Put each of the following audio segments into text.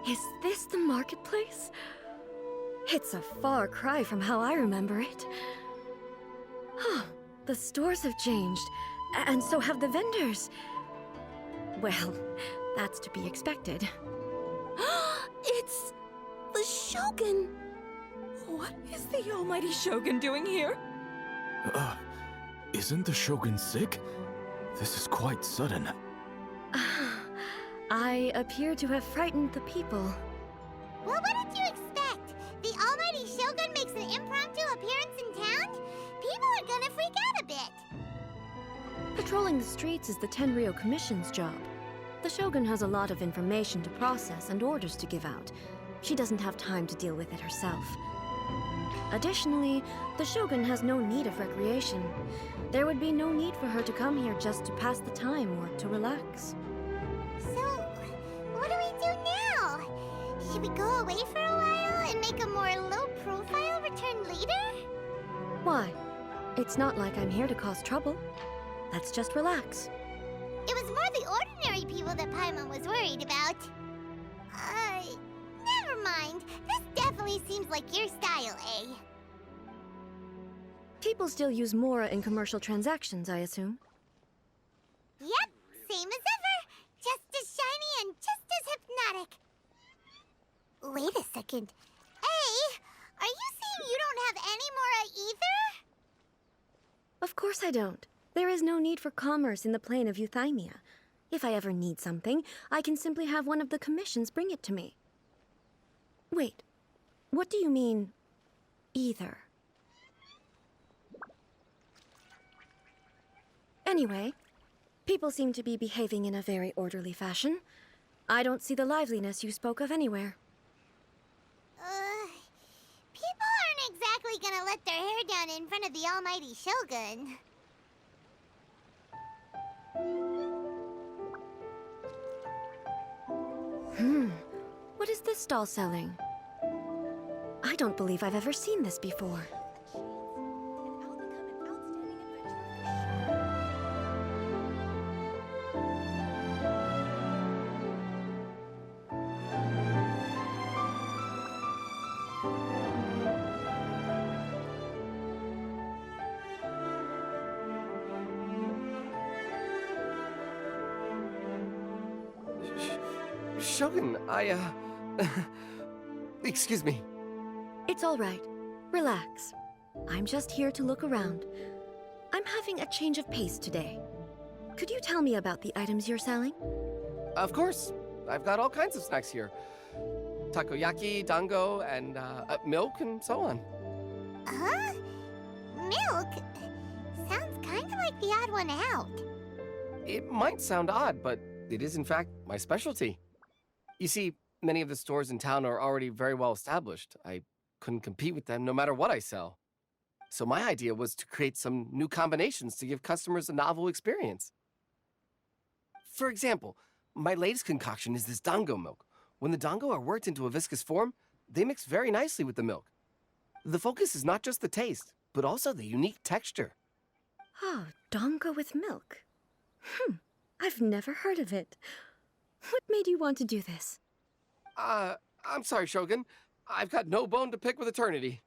Is this the marketplace? It's a far cry from how I remember it. The stores have changed, and so have the vendors. Well, that's to be expected. It's the Shogun! What is the almighty Shogun doing here? Isn't the Shogun sick? This is quite sudden. I appear to have frightened the people. Well, what did you expect? The almighty Shogun makes an impromptu appearance in town? People are gonna freak out a bit. Patrolling the streets is the Tenryou Commission's job. The Shogun has a lot of information to process and orders to give out. She doesn't have time to deal with it herself. Additionally, the Shogun has no need of recreation. There would be no need for her to come here just to pass the time or to relax. So, what do we do now? Should we go away for a while and make a more low-profile return later? Why? It's not like I'm here to cause trouble. Let's just relax. It was more the ordinary people that Paimon was worried about. Never mind. This definitely seems like your style, eh? People still use Mora in commercial transactions, I assume. Yep, same as ever. Just as shiny and just as hypnotic. Wait a second. Hey, are you saying you don't have any Mora either? Of course I don't. There is no need for commerce in the plane of Euthymia. If I ever need something, I can simply have one of the commissions bring it to me. Wait, what do you mean, either? Anyway, people seem to be behaving in a very orderly fashion. I don't see the liveliness you spoke of anywhere. People aren't exactly gonna let their hair down in front of the almighty Shogun. What is this stall selling? I don't believe I've ever seen this before. Shogun, excuse me. It's all right. Relax. I'm just here to look around. I'm having a change of pace today. Could you tell me about the items you're selling? Of course. I've got all kinds of snacks here. Takoyaki, dango, and milk, and so on. Huh? Milk? Sounds kind of like the odd one out. It might sound odd, but it is in fact my specialty. You see, many of the stores in town are already very well established. I couldn't compete with them no matter what I sell. So my idea was to create some new combinations to give customers a novel experience. For example, my latest concoction is this dango milk. When the dango are worked into a viscous form, they mix very nicely with the milk. The focus is not just the taste, but also the unique texture. Oh, dango with milk. I've never heard of it. What made you want to do this? I'm sorry, Shogun. I've got no bone to pick with eternity.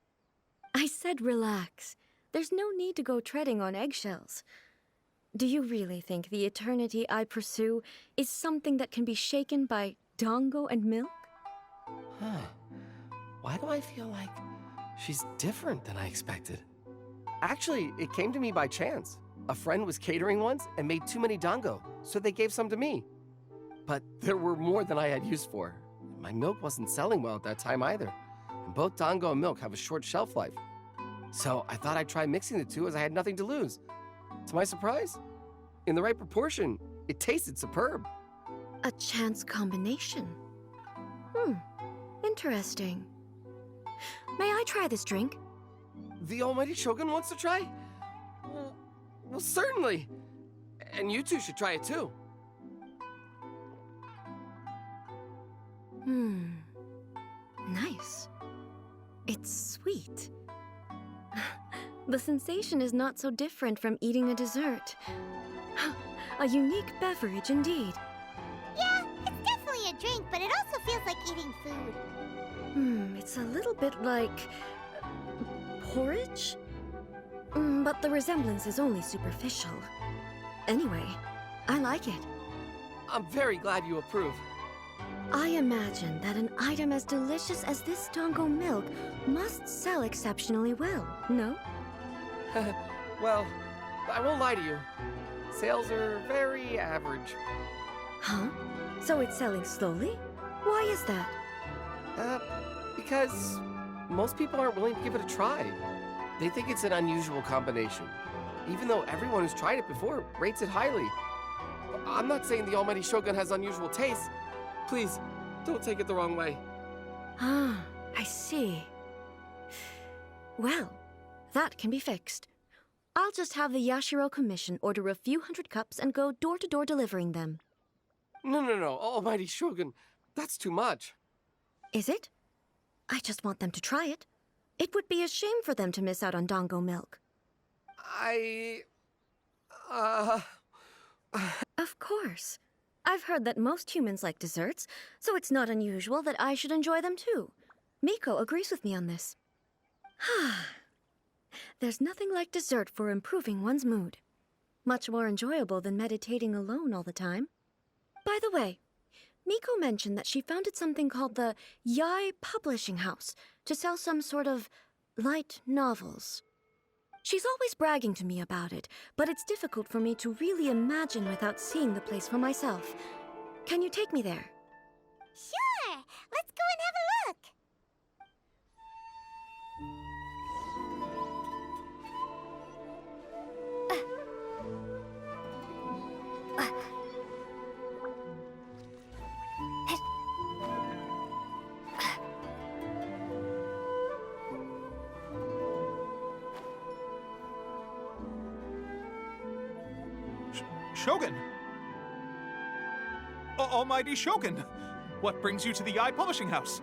I said relax. There's no need to go treading on eggshells. Do you really think the eternity I pursue is something that can be shaken by dango and milk? Huh. Why do I feel like she's different than I expected? Actually, it came to me by chance. A friend was catering once and made too many dango, so they gave some to me. But there were more than I had use for. My milk wasn't selling well at that time either. And both dango and milk have a short shelf life. So I thought I'd try mixing the two as I had nothing to lose. To my surprise, in the right proportion, it tasted superb. A chance combination. Interesting. May I try this drink? The almighty Shogun wants to try? Well, certainly. And you two should try it too. Nice. It's sweet. The sensation is not so different from eating a dessert. A unique beverage indeed. Yeah, it's definitely a drink, but it also feels like eating food. It's a little bit like porridge? But the resemblance is only superficial. Anyway, I like it. I'm very glad you approve. I imagine that an item as delicious as this Tongo milk must sell exceptionally well, no? Well, I won't lie to you. Sales are very average. Huh? So it's selling slowly? Why is that? Because most people aren't willing to give it a try. They think it's an unusual combination, even though everyone who's tried it before rates it highly. I'm not saying the Almighty Shogun has unusual tastes. Please, don't take it the wrong way. Ah, I see. Well, that can be fixed. I'll just have the Yashiro Commission order a few hundred cups and go door-to-door delivering them. No, Almighty Shogun, that's too much. Is it? I just want them to try it. It would be a shame for them to miss out on Dango milk. Of course. I've heard that most humans like desserts, so it's not unusual that I should enjoy them too. Miko agrees with me on this. There's nothing like dessert for improving one's mood. Much more enjoyable than meditating alone all the time. By the way, Miko mentioned that she founded something called the Yai Publishing House to sell some sort of light novels. She's always bragging to me about it, but it's difficult for me to really imagine without seeing the place for myself. Can you take me there? Sure! Let's go and have a look! Shogun! Almighty Shogun! What brings you to the Eye Publishing House?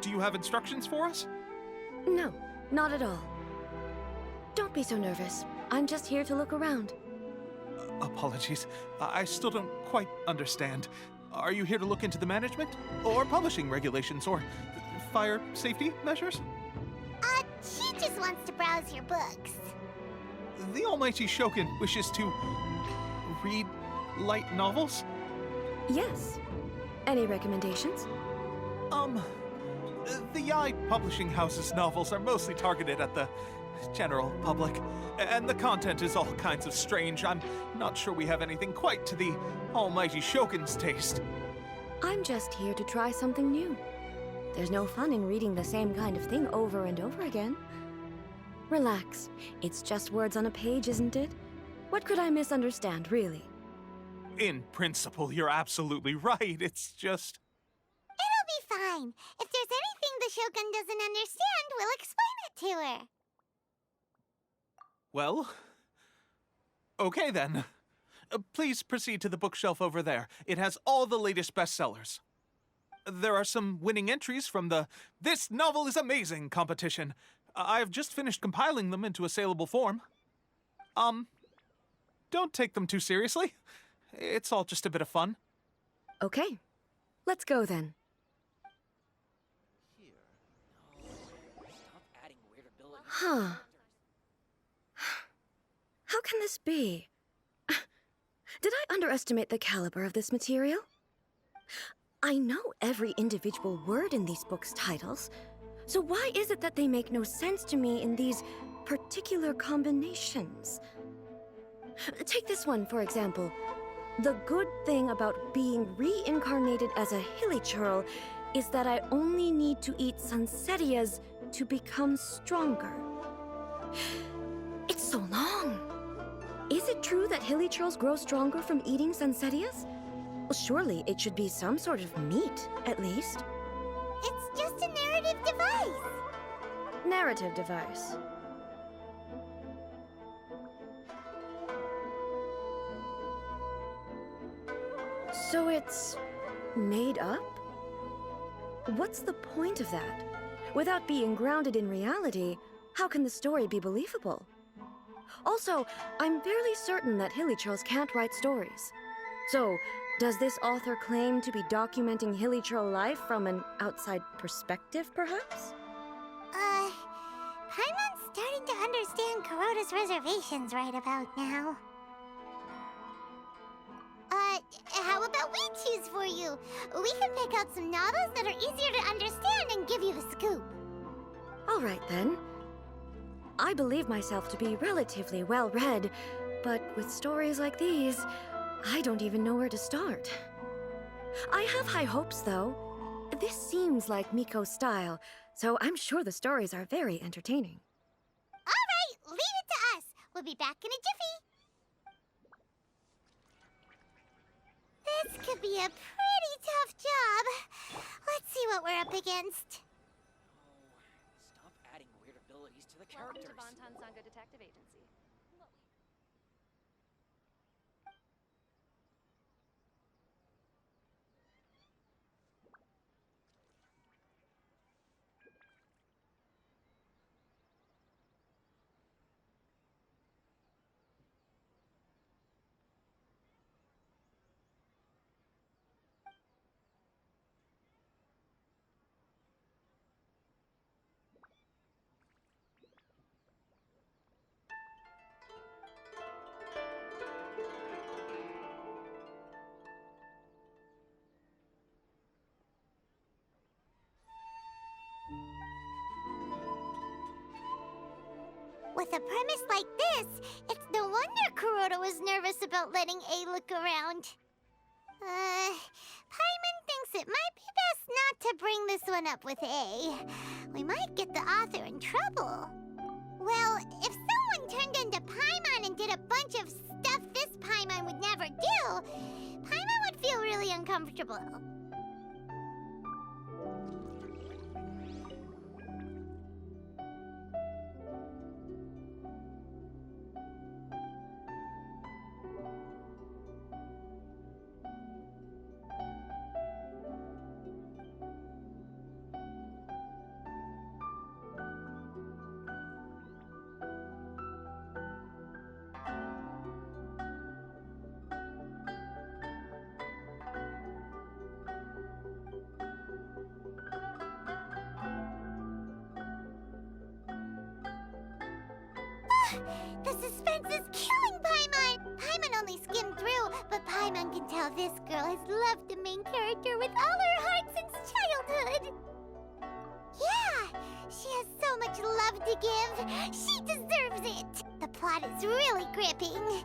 Do you have instructions for us? No, not at all. Don't be so nervous. I'm just here to look around. Apologies. I still don't quite understand. Are you here to look into the management? Or publishing regulations? Or fire safety measures? She just wants to browse your books. The Almighty Shogun wishes to read light novels? Yes. Any recommendations? The Yai Publishing House's novels are mostly targeted at the general public, and the content is all kinds of strange. I'm not sure we have anything quite to the Almighty Shogun's taste. I'm just here to try something new. There's no fun in reading the same kind of thing over and over again. Relax. It's just words on a page, isn't it? What could I misunderstand, really? In principle, you're absolutely right. It's just... It'll be fine. If there's anything the Shogun doesn't understand, we'll explain it to her. Well... okay then. Please proceed to the bookshelf over there. It has all the latest bestsellers. There are some winning entries from the This Novel is Amazing competition. I've just finished compiling them into a saleable form. Don't take them too seriously. It's all just a bit of fun. Okay. Let's go then. Huh. How can this be? Did I underestimate the caliber of this material? I know every individual word in these books' titles, so why is it that they make no sense to me in these particular combinations? Take this one, for example. The good thing about being reincarnated as a hilly churl is that I only need to eat sunsettias to become stronger. It's so long. Is it true that hilly churls grow stronger from eating sunsettias? Well, surely it should be some sort of meat, at least. It's just a narrative device. Narrative device. So it's made up? What's the point of that? Without being grounded in reality, how can the story be believable? Also, I'm fairly certain that hilly churls can't write stories. So, Does this author claim to be documenting Hilichurl life from an outside perspective, perhaps? Paimon's starting to understand Kuroda's reservations right about now. How about we choose for you? We can pick out some novels that are easier to understand and give you the scoop. All right, then. I believe myself to be relatively well-read, but with stories like these, I don't even know where to start. I have high hopes, though. This seems like Miko's style, so I'm sure the stories are very entertaining. All right, leave it to us. We'll be back in a jiffy. This could be a pretty tough job. Let's see what we're up against. Stop adding weird abilities to the characters. Welcome to Bonton Sangha Detective Agency. With a premise like this, it's no wonder Kuroda was nervous about letting A look around. Paimon thinks it might be best not to bring this one up with A. We might get the author in trouble. Well, if someone turned into Paimon and did a bunch of stuff this Paimon would never do, Paimon would feel really uncomfortable. The suspense is killing Paimon! Paimon only skimmed through, but Paimon can tell this girl has loved the main character with all her heart since childhood. Yeah, she has so much love to give. She deserves it. The plot is really gripping.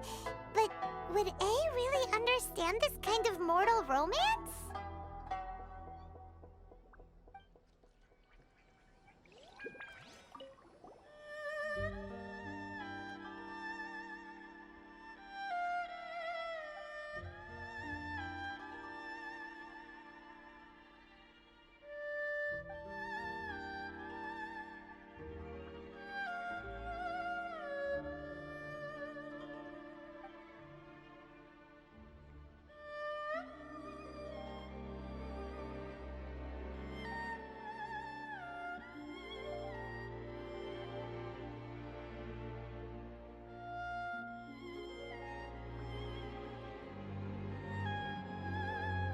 But would A really understand this kind of mortal romance?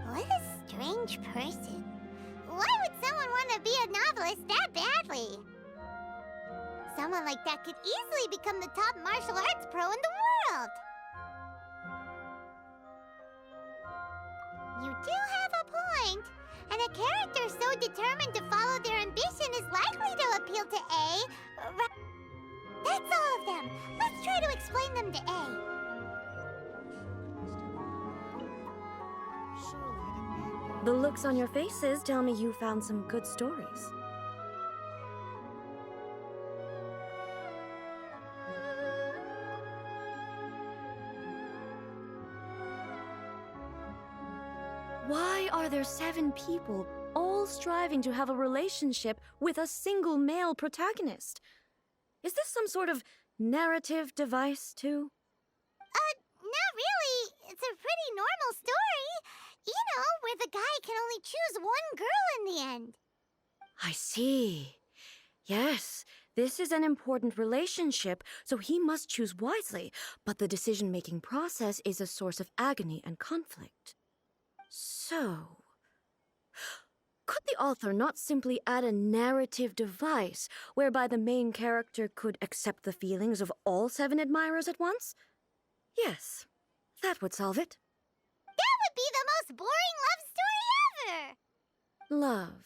What a strange person. Why would someone want to be a novelist that badly? Someone like that could easily become the top martial arts pro in the world. You do have a point. And a character so determined to follow their ambition is likely to appeal to A. That's all of them. Let's try to explain them to A. The looks on your faces tell me you found some good stories. Why are there 7 people all striving to have a relationship with a single male protagonist? Is this some sort of narrative device, too? Not really. It's a pretty normal story. You know, where the guy can only choose one girl in the end. I see. Yes, this is an important relationship, so he must choose wisely, but the decision-making process is a source of agony and conflict. So, could the author not simply add a narrative device whereby the main character could accept the feelings of all 7 admirers at once? Yes, that would solve it. That would be the most boring love story ever! Love.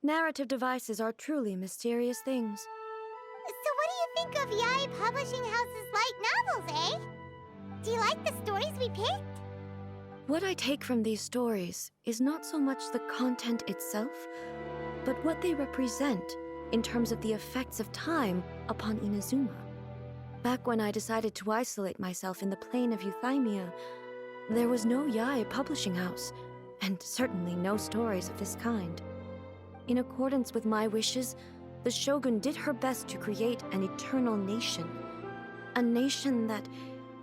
Narrative devices are truly mysterious things. So what do you think of Yae Publishing House's light novels, eh? Do you like the stories we picked? What I take from these stories is not so much the content itself, but what they represent in terms of the effects of time upon Inazuma. Back when I decided to isolate myself in the plane of Euthymia, there was no Yae Publishing House, and certainly no stories of this kind. In accordance with my wishes, the Shogun did her best to create an eternal nation. A nation that,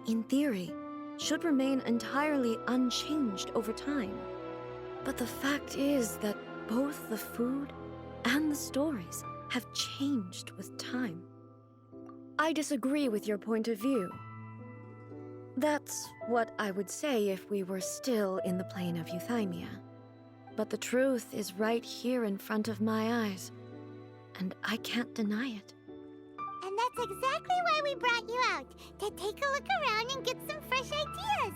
in theory, should remain entirely unchanged over time. But the fact is that both the food and the stories have changed with time. I disagree with your point of view. That's what I would say if we were still in the plane of Euthymia. But the truth is right here in front of my eyes, and I can't deny it. And that's exactly why we brought you out, to take a look around and get some fresh ideas.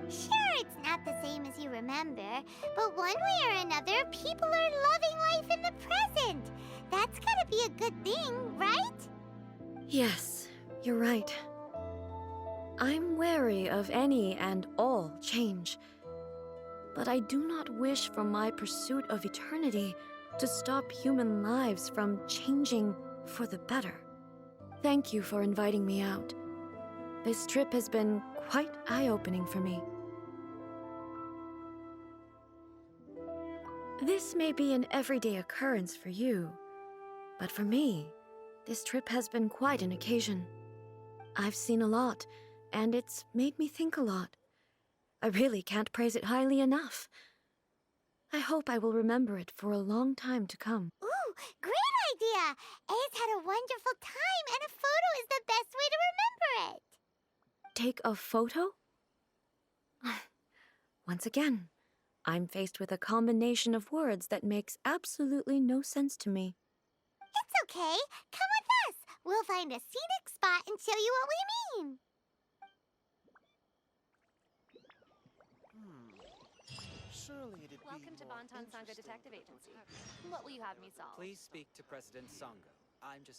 Sure, it's not the same as you remember, but one way or another, people are loving life in the present. That's gotta be a good thing, right? Yes, you're right. I'm wary of any and all change, but I do not wish for my pursuit of eternity to stop human lives from changing for the better. Thank you for inviting me out. This trip has been quite eye-opening for me. This may be an everyday occurrence for you, but for me, this trip has been quite an occasion. I've seen a lot, and it's made me think a lot. I really can't praise it highly enough. I hope I will remember it for a long time to come. Ooh, great idea! A's had a wonderful time, and a photo is the best way to remember it. Take a photo? Once again, I'm faced with a combination of words that makes absolutely no sense to me. It's okay. Come with us. We'll find a scenic spot and show you what we mean. Surely it'd Welcome to be more Bonton Sangha interesting Detective to Agency. protect- What will you have me solve? Please speak to President Sango. I'm just